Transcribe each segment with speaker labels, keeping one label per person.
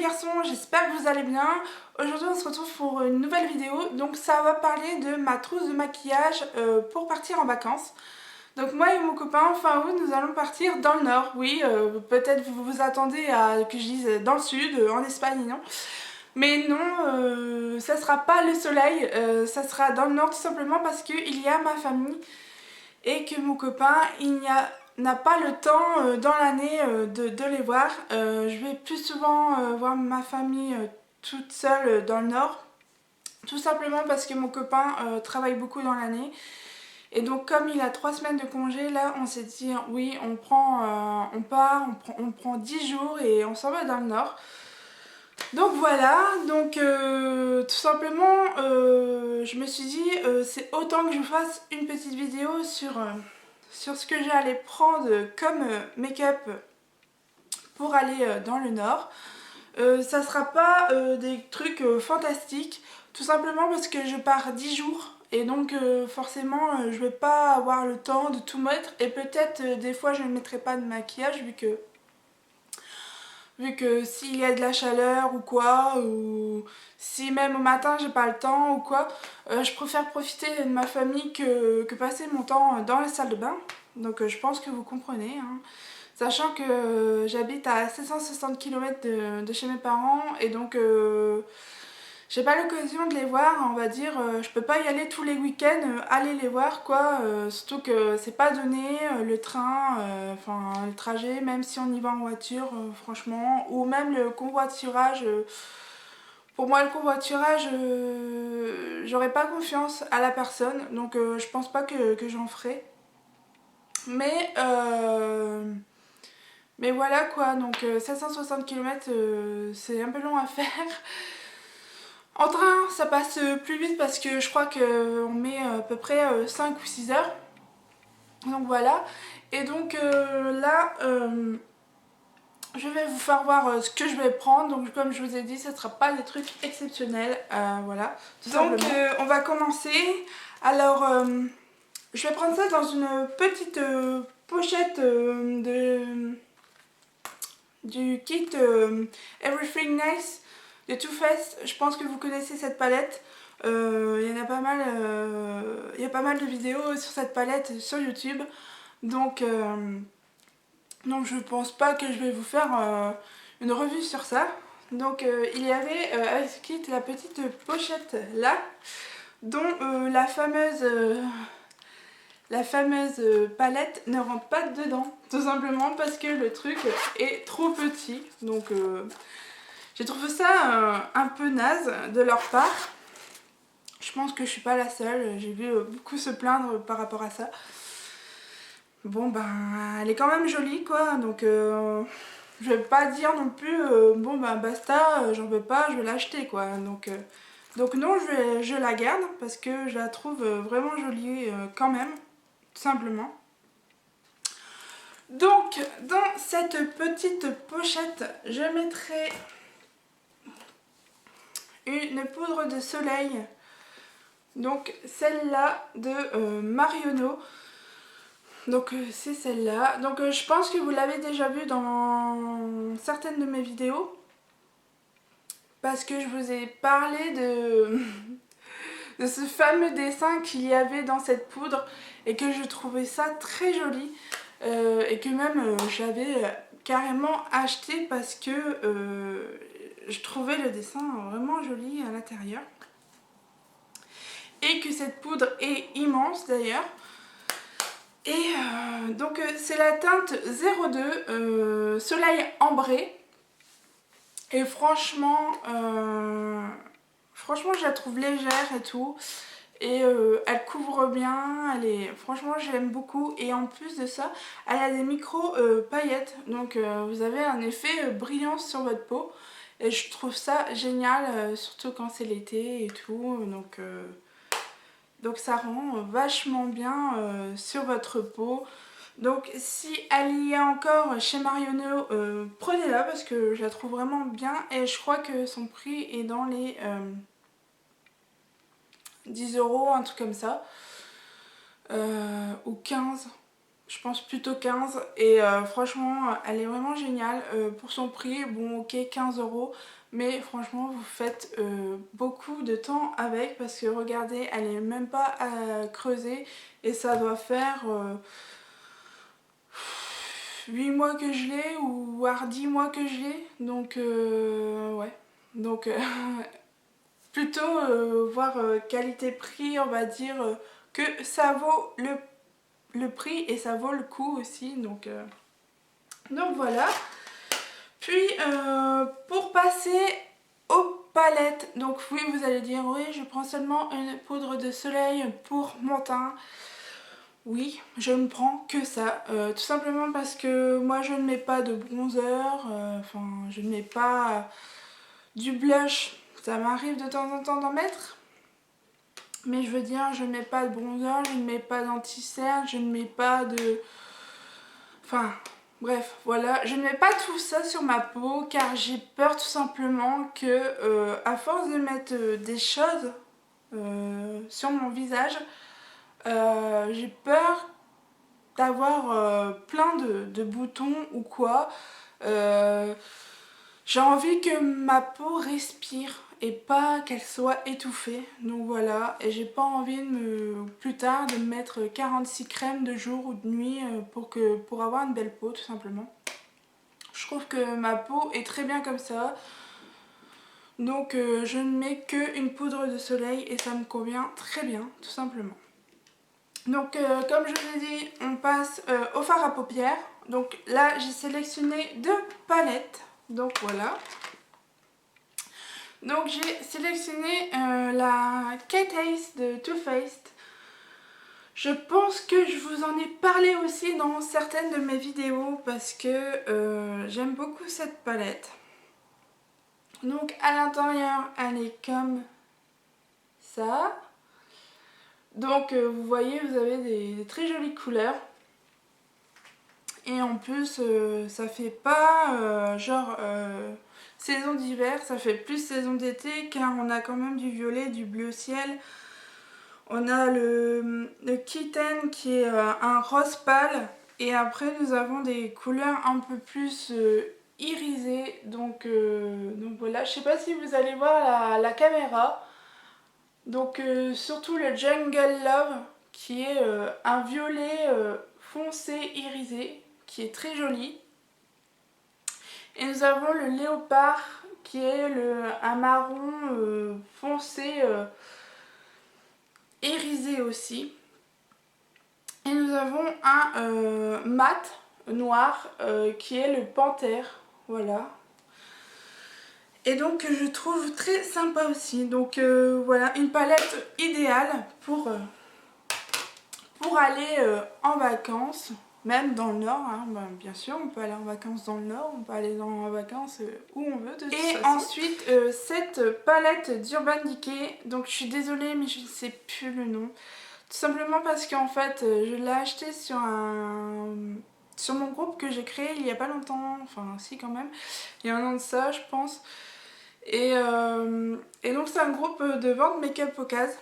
Speaker 1: les garçons, j'espère que vous allez bien. Aujourd'hui on se retrouve pour une nouvelle vidéo. Donc ça va parler de ma trousse de maquillage pour partir en vacances. Donc moi et mon copain, fin août, nous allons partir dans le nord. Oui, peut-être vous vous attendez à que je dise dans le sud, en Espagne, non. Mais non, ça sera pas le soleil, ça sera dans le nord tout simplement parce qu'il y a ma famille et que mon copain, n'a pas le temps dans l'année de les voir. Je vais plus souvent voir ma famille toute seule dans le nord, tout simplement parce que mon copain travaille beaucoup dans l'année. Et donc comme il a 3 semaines de congé, là on s'est dit oui, on prend 10 jours et on s'en va dans le nord. Donc voilà, donc tout simplement je me suis dit c'est autant que je fasse une petite vidéo sur ce que j'allais prendre comme make-up pour aller dans le nord. Ça sera pas des trucs fantastiques, tout simplement parce que je pars 10 jours et donc forcément je vais pas avoir le temps de tout mettre et peut-être des fois je ne mettrai pas de maquillage vu que s'il y a de la chaleur ou quoi, ou si même au matin j'ai pas le temps ou quoi, je préfère profiter de ma famille que passer mon temps dans la salle de bain. Donc je pense que vous comprenez, hein. Sachant que j'habite à 760 km de chez mes parents et donc j'ai pas l'occasion de les voir, on va dire, je peux pas y aller tous les week-ends, aller les voir quoi, surtout que c'est pas donné, le train, enfin le trajet, même si on y va en voiture, franchement, ou même le convoiturage, pour moi le convoiturage, j'aurais pas confiance à la personne, donc je pense pas que j'en ferai. Mais voilà quoi, donc 760 km c'est un peu long à faire. En train ça passe plus vite parce que je crois qu'on met à peu près 5 ou 6 heures. Donc voilà. Et donc là je vais vous faire voir ce que je vais prendre. Donc comme je vous ai dit, ce ne sera pas des trucs exceptionnels. Voilà. Donc on va commencer. Alors je vais prendre ça dans une petite pochette du kit Everything Nice de Too Faced. Je pense que vous connaissez cette palette. Il y a pas mal de vidéos sur cette palette sur YouTube. Donc je pense pas que je vais vous faire une revue sur ça. Donc il y avait avec ce kit la petite pochette là, dont la fameuse palette ne rentre pas dedans, tout simplement parce que le truc est trop petit. Donc j'ai trouvé ça un peu naze de leur part. Je pense que je suis pas la seule, j'ai vu beaucoup se plaindre par rapport à ça. Bon ben elle est quand même jolie quoi, donc je vais pas dire non plus bon ben basta, j'en veux pas, je vais l'acheter quoi. Donc non, je la garde parce que je la trouve vraiment jolie quand même, tout simplement. Donc dans cette petite pochette je mettrai une poudre de soleil, donc celle-là de Marionneau. Donc c'est celle-là. Donc je pense que vous l'avez déjà vue dans certaines de mes vidéos parce que je vous ai parlé de ce fameux dessin qu'il y avait dans cette poudre et que je trouvais ça très joli et que même j'avais carrément acheté parce que je trouvais le dessin vraiment joli à l'intérieur et que cette poudre est immense d'ailleurs. Et donc c'est la teinte 02 Soleil Ambré et franchement je la trouve légère et tout et elle couvre bien, franchement j'aime beaucoup et en plus de ça elle a des micro paillettes, donc vous avez un effet brillance sur votre peau et je trouve ça génial, surtout quand c'est l'été et tout, donc ça rend vachement bien sur votre peau. Donc si elle y est encore chez Marionneau, prenez-la parce que je la trouve vraiment bien et je crois que son prix est dans les 10 €, un truc comme ça, ou 15, je pense plutôt 15 et franchement elle est vraiment géniale pour son prix. Bon ok 15 €, mais franchement vous faites beaucoup de temps avec parce que regardez elle est même pas creusée et ça doit faire 8 mois que je l'ai ou voire 10 mois que je l'ai, donc ouais, donc plutôt voir qualité-prix, on va dire que ça vaut le prix et ça vaut le coup aussi, donc voilà. Puis pour passer aux palettes, donc oui vous allez dire oui je prends seulement une poudre de soleil pour mon teint. Oui, je ne prends que ça, tout simplement parce que moi je ne mets pas de bronzer, enfin je ne mets pas du blush, ça m'arrive de temps en temps d'en mettre, mais je veux dire je ne mets pas de bronzer, je ne mets pas d'anti-cerne, je ne mets pas de... Enfin bref, voilà, je ne mets pas tout ça sur ma peau car j'ai peur tout simplement que à force de mettre des choses sur mon visage, j'ai peur d'avoir plein de boutons ou quoi. J'ai envie que ma peau respire et pas qu'elle soit étouffée, donc voilà, et j'ai pas envie plus tard de me mettre 46 crèmes de jour ou de nuit pour avoir une belle peau tout simplement. Je trouve que ma peau est très bien comme ça, donc je ne mets qu'une poudre de soleil et ça me convient très bien tout simplement. Donc comme je vous ai dit, on passe au fard à paupières. Donc là j'ai sélectionné deux palettes, donc voilà. Donc j'ai sélectionné la Kate Ace de Too Faced. Je pense que je vous en ai parlé aussi dans certaines de mes vidéos parce que j'aime beaucoup cette palette. Donc à l'intérieur elle est comme ça. Donc vous voyez vous avez des très jolies couleurs. Et en plus ça fait pas genre saison d'hiver, ça fait plus saison d'été car on a quand même du violet, du bleu ciel. On a le kitten qui est un rose pâle et après nous avons des couleurs un peu plus irisées. Donc voilà, je sais pas si vous allez voir la caméra. Donc surtout le Jungle Love qui est un violet foncé irisé qui est très joli. Et nous avons le léopard qui est un marron foncé irisé aussi. Et nous avons un mat noir qui est le panthère, voilà. Et donc je trouve très sympa aussi. Donc voilà, une palette idéale pour aller en vacances, même dans le nord, hein. Ben, bien sûr on peut aller en vacances dans le nord, on peut aller en vacances où on veut de toute façon. Et ensuite cette palette d'Urban Decay, donc je suis désolée mais je ne sais plus le nom. Tout simplement parce qu'en fait je l'ai acheté sur mon groupe que j'ai créé il y a pas longtemps, enfin si quand même, il y a un an de ça je pense. Et donc c'est un groupe de vente make-up occasion.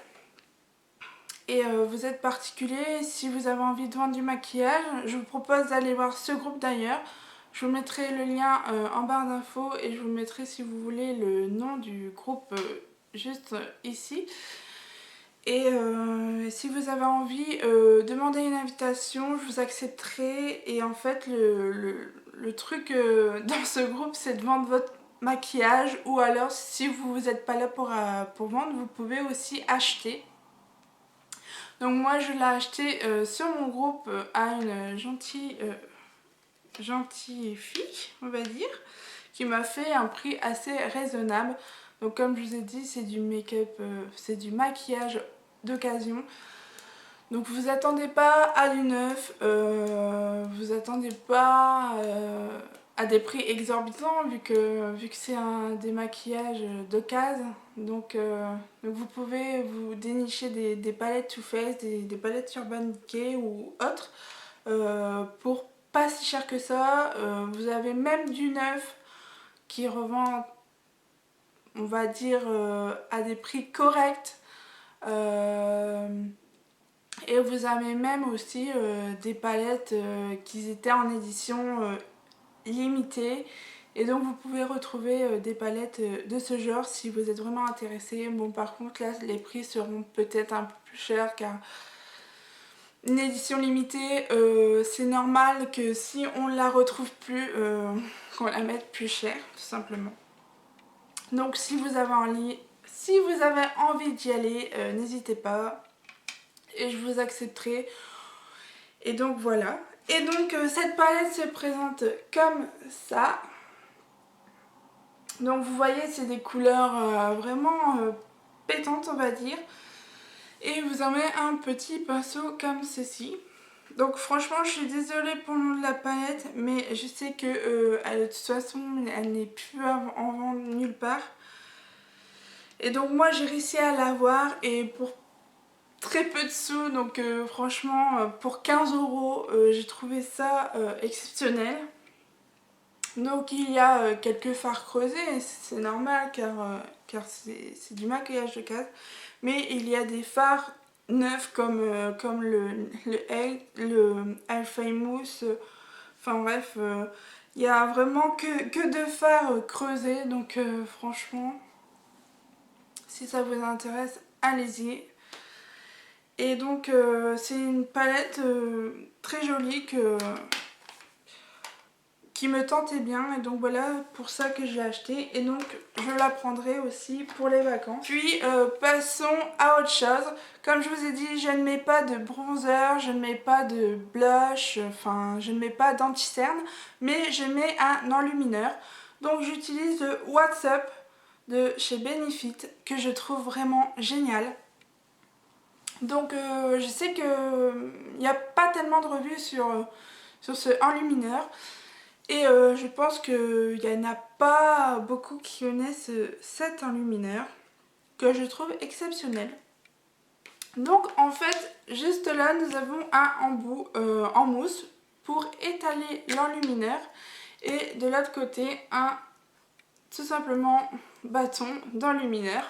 Speaker 1: Et vous êtes particulier, si vous avez envie de vendre du maquillage, je vous propose d'aller voir ce groupe d'ailleurs. Je vous mettrai le lien en barre d'infos et je vous mettrai si vous voulez le nom du groupe juste ici. Et si vous avez envie, demandez une invitation, je vous accepterai. Et en fait le truc dans ce groupe c'est de vendre votre maquillage, ou alors si vous n'êtes pas là pour vendre, vous pouvez aussi acheter. Donc moi je l'ai acheté sur mon groupe à une gentille fille, on va dire, qui m'a fait un prix assez raisonnable. Donc comme je vous ai dit, c'est du make-up, c'est du maquillage d'occasion. Donc vous attendez pas à du neuf, vous attendez pas à des prix exorbitants vu que c'est un démaquillage d'occasion. Donc vous pouvez vous dénicher des palettes Too Faced, des palettes Urban Decay ou autres pour pas si cher que ça. Vous avez même du neuf qui revend, on va dire, à des prix corrects. Et vous avez même aussi des palettes qui étaient en édition limitée. Et donc vous pouvez retrouver des palettes de ce genre si vous êtes vraiment intéressé. Bon, par contre là les prix seront peut-être un peu plus chers car une édition limitée, c'est normal que si on la retrouve plus, qu'on la mette plus cher, tout simplement. Donc si vous avez envie d'y aller, n'hésitez pas et je vous accepterai. Et donc voilà. Et donc cette palette se présente comme ça. Donc vous voyez, c'est des couleurs vraiment pétantes, on va dire. Et vous en mettez un petit pinceau comme ceci. Donc franchement, je suis désolée pour le nom de la palette, mais je sais que de toute façon, elle n'est plus en vente nulle part. Et donc moi, j'ai réussi à l'avoir et pour très peu de sous, donc franchement, pour 15 €, j'ai trouvé ça exceptionnel. Donc il y a quelques fards creusés, c'est normal car c'est du maquillage de case. Mais il y a des fards neufs comme le Alpha Mousse. Enfin bref, il y a vraiment que de fards creusés. Donc franchement, si ça vous intéresse, allez-y. Et donc c'est une palette très jolie qui me tentait bien et donc voilà pour ça que je l'ai acheté et donc je la prendrai aussi pour les vacances. Puis passons à autre chose. Comme je vous ai dit, je ne mets pas de bronzer, je ne mets pas de blush, enfin je ne mets pas d'anti-cerne, mais je mets un enlumineur. Donc j'utilise le What's Up de chez Benefit que je trouve vraiment génial. Donc je sais qu'il n'y a pas tellement de revues sur ce enlumineur. Et je pense qu'il n'y en a pas beaucoup qui connaissent cet enlumineur que je trouve exceptionnel. Donc en fait, juste là, nous avons un embout en mousse pour étaler l'enlumineur. Et de l'autre côté, tout simplement bâton d'enlumineur.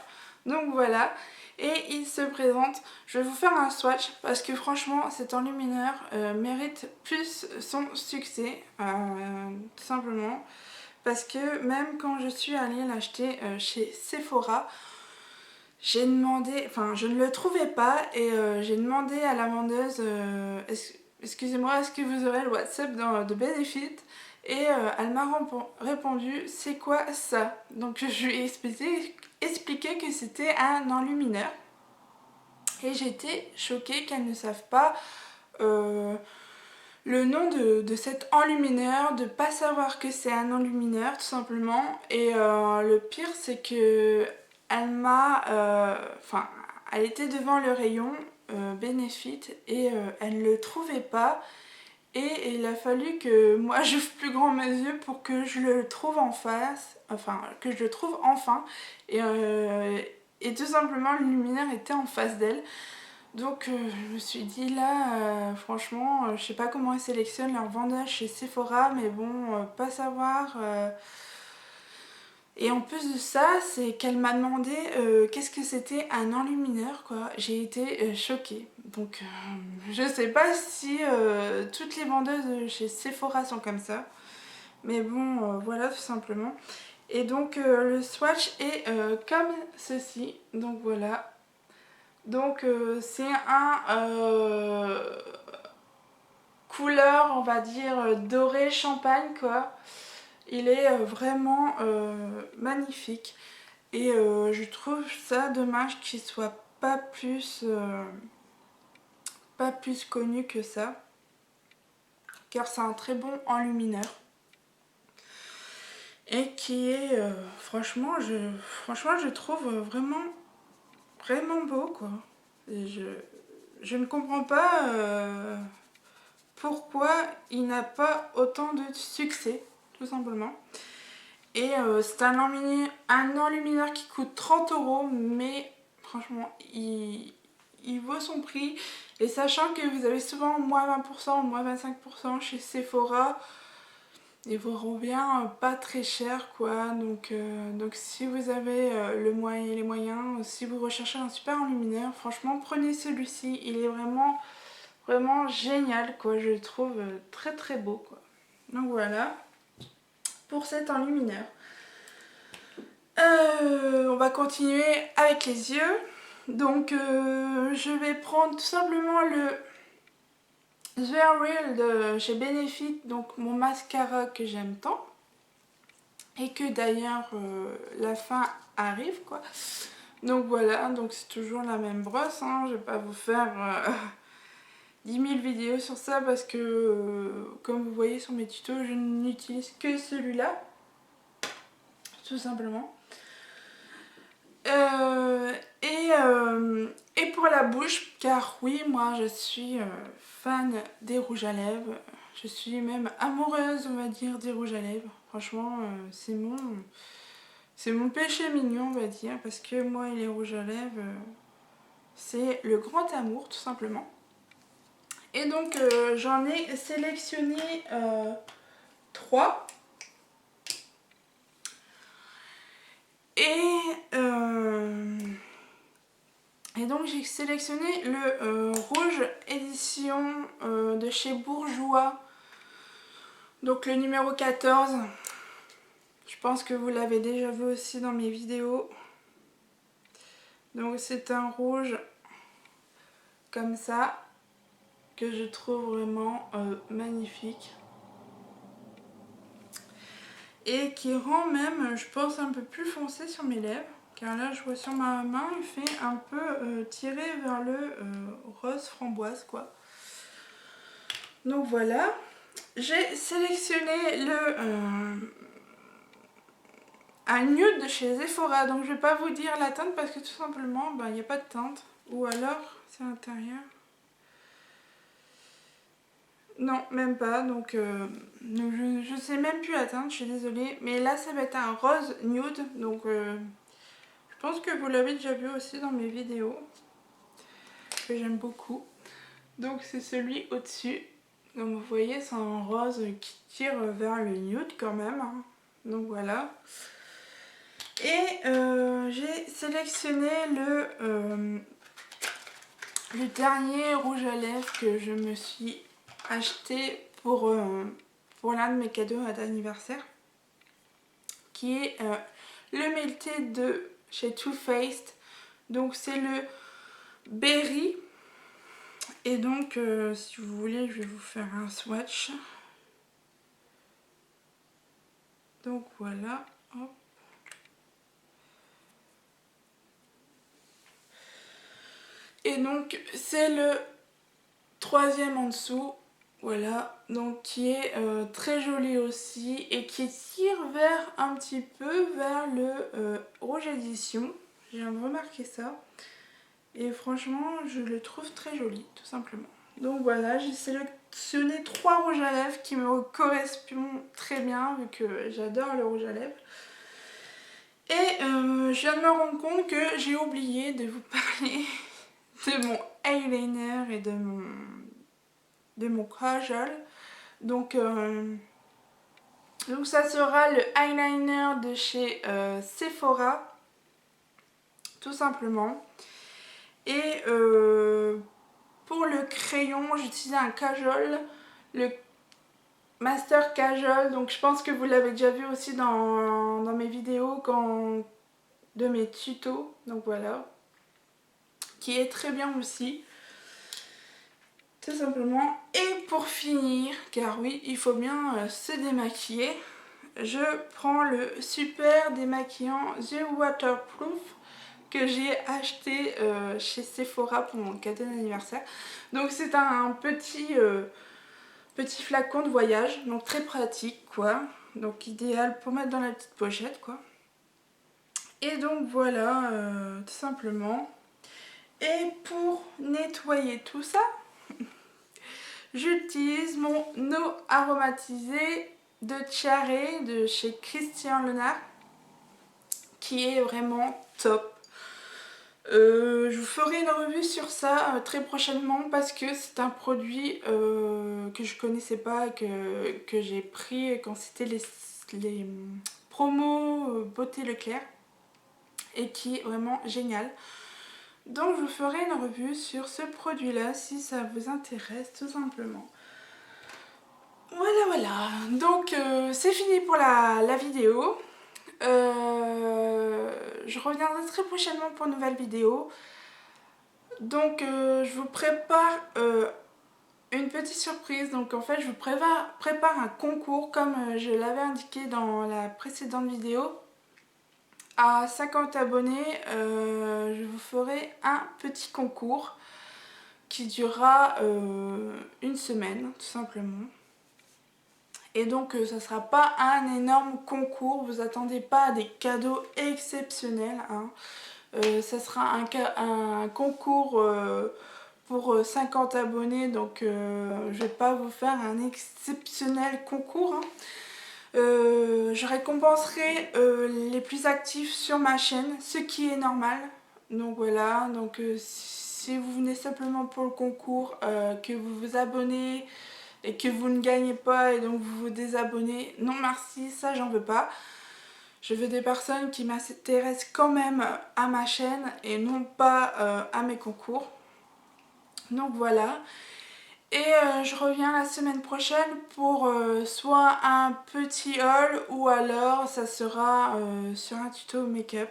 Speaker 1: Donc voilà. Et il se présente, je vais vous faire un swatch parce que franchement cet enlumineur mérite plus son succès, tout simplement. Parce que même quand je suis allée l'acheter chez Sephora, j'ai demandé, enfin je ne le trouvais pas et j'ai demandé à la vendeuse, excusez-moi, est-ce que vous aurez le WhatsApp de Benefit? Et elle m'a répondu, c'est quoi ça? Donc je lui ai expliqué que c'était un enlumineur. Et j'étais choquée qu'elles ne savent pas le nom de cet enlumineur, de pas savoir que c'est un enlumineur tout simplement. Et le pire c'est que elle m'a, enfin elle était devant le rayon Benefit et elle ne le trouvait pas. Et il a fallu que moi j'ouvre plus grand mes yeux pour que je le trouve en face, enfin que je le trouve enfin. Et tout simplement le luminaire était en face d'elle. Donc je me suis dit là, franchement, je sais pas comment ils sélectionnent leur vendage chez Sephora, mais bon, pas savoir. Et en plus de ça, c'est qu'elle m'a demandé qu'est-ce que c'était un enlumineur, quoi. J'ai été choquée. Donc je sais pas si toutes les vendeuses chez Sephora sont comme ça. Mais bon, voilà tout simplement. Et donc le swatch est comme ceci. Donc voilà. Donc c'est un couleur, on va dire, doré champagne, quoi. Il est vraiment magnifique. Et je trouve ça dommage qu'il soit pas plus connu que ça. Car c'est un très bon enlumineur. Et qui est, franchement, je trouve vraiment beau, quoi. Et je ne comprends pas pourquoi il n'a pas autant de succès, tout simplement. Et c'est un enlumineur qui coûte 30 €, mais franchement, il vaut son prix. Et sachant que vous avez souvent moins 20% ou moins 25% chez Sephora, il vous revient pas très cher quoi, donc si vous avez les moyens, si vous recherchez un super enlumineur, franchement prenez celui-ci, il est vraiment génial quoi, je le trouve très très beau quoi. Donc voilà pour cet enlumineur. On va continuer avec les yeux, donc je vais prendre tout simplement le The Real de chez Benefit, donc mon mascara que j'aime tant. Et que d'ailleurs la fin arrive quoi. Donc voilà, donc c'est toujours la même brosse, hein. Je vais pas vous faire 10 000 vidéos sur ça parce que comme vous voyez sur mes tutos, je n'utilise que celui-là. Tout simplement. Et pour la bouche, car oui, moi je suis fan des rouges à lèvres. Je suis même amoureuse, on va dire, des rouges à lèvres. Franchement, c'est mon péché mignon, on va dire, parce que moi et les rouges à lèvres, c'est le grand amour, tout simplement. Et donc, j'en ai sélectionné 3. Et donc, j'ai sélectionné le rouge édition de chez Bourjois. Donc, le numéro 14. Je pense que vous l'avez déjà vu aussi dans mes vidéos. Donc, c'est un rouge comme ça, que je trouve vraiment magnifique et qui rend même, je pense, un peu plus foncé sur mes lèvres, car là je vois sur ma main, il fait un peu tiré vers le rose framboise quoi. Donc voilà, j'ai sélectionné un nude de chez Sephora, donc je vais pas vous dire la teinte parce que tout simplement il n'y a pas de teinte, ou alors c'est à l'intérieur. Non, même pas, donc je sais même plus la teinte, je suis désolée. Mais là, ça va être un rose nude, donc je pense que vous l'avez déjà vu aussi dans mes vidéos, que j'aime beaucoup. Donc c'est celui au-dessus. Comme vous voyez, c'est un rose qui tire vers le nude quand même, hein. Donc voilà. Et j'ai sélectionné le dernier rouge à lèvres que je me suis acheté pour l'un de mes cadeaux d'anniversaire, qui est le Melted de chez Too Faced. Donc c'est le Berry. Et donc si vous voulez, je vais vous faire un swatch. Donc voilà, hop. Et donc c'est le 3e en dessous. Voilà, donc qui est très joli aussi et qui tire vers un petit peu vers le rouge édition. J'ai remarqué ça. Et franchement, je le trouve très joli, tout simplement. Donc voilà, j'ai sélectionné 3 rouges à lèvres qui me correspondent très bien, vu que j'adore le rouge à lèvres. Et je viens de me rendre compte que j'ai oublié de vous parler de mon eyeliner et de mon kajal. Donc ça sera le eyeliner de chez Sephora, tout simplement. Et pour le crayon, j'utilise un kajal, le Master Kajal. Donc je pense que vous l'avez déjà vu aussi dans mes vidéos de mes tutos. Donc voilà, qui est très bien aussi. Tout simplement. Et pour finir, car oui, il faut bien se démaquiller, je prends le super démaquillant The Waterproof que j'ai acheté chez Sephora pour mon cadeau d'anniversaire. Donc c'est un petit flacon de voyage, donc très pratique quoi. Donc idéal pour mettre dans la petite pochette quoi. Et donc voilà, tout simplement. Et pour nettoyer tout ça, j'utilise mon eau aromatisée de Tiare de chez Christian Lenard, qui est vraiment top. Je vous ferai une revue sur ça très prochainement parce que c'est un produit que je connaissais pas, que j'ai pris quand c'était les promos Beauté Leclerc et qui est vraiment génial. Donc je vous ferai une revue sur ce produit là si ça vous intéresse tout simplement. Voilà voilà, donc c'est fini pour la vidéo. Je reviendrai très prochainement pour une nouvelle vidéo. Donc je vous prépare une petite surprise. Donc en fait je vous prépare un concours comme je l'avais indiqué dans la précédente vidéo. À 50 abonnés, je vous ferai un petit concours qui durera une semaine tout simplement. Et donc ça ne sera pas un énorme concours, vous attendez pas à des cadeaux exceptionnels, hein. Ça sera un concours pour 50 abonnés, donc je vais pas vous faire un exceptionnel concours, hein. Je récompenserai les plus actifs sur ma chaîne, ce qui est normal. Donc voilà, donc si vous venez simplement pour le concours, que vous vous abonnez et que vous ne gagnez pas et donc vous vous désabonnez, non merci, ça j'en veux pas. Je veux des personnes qui m'intéressent quand même à ma chaîne et non pas à mes concours. Donc voilà. Et je reviens la semaine prochaine pour soit un petit haul ou alors ça sera sur un tuto make-up.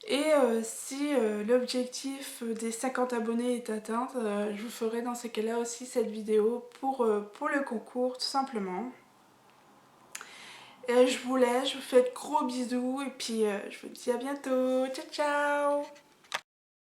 Speaker 1: Et si l'objectif des 50 abonnés est atteint, je vous ferai dans ce cas-là aussi cette vidéo pour le concours tout simplement. Et je vous laisse, je vous fais de gros bisous et puis je vous dis à bientôt. Ciao ciao!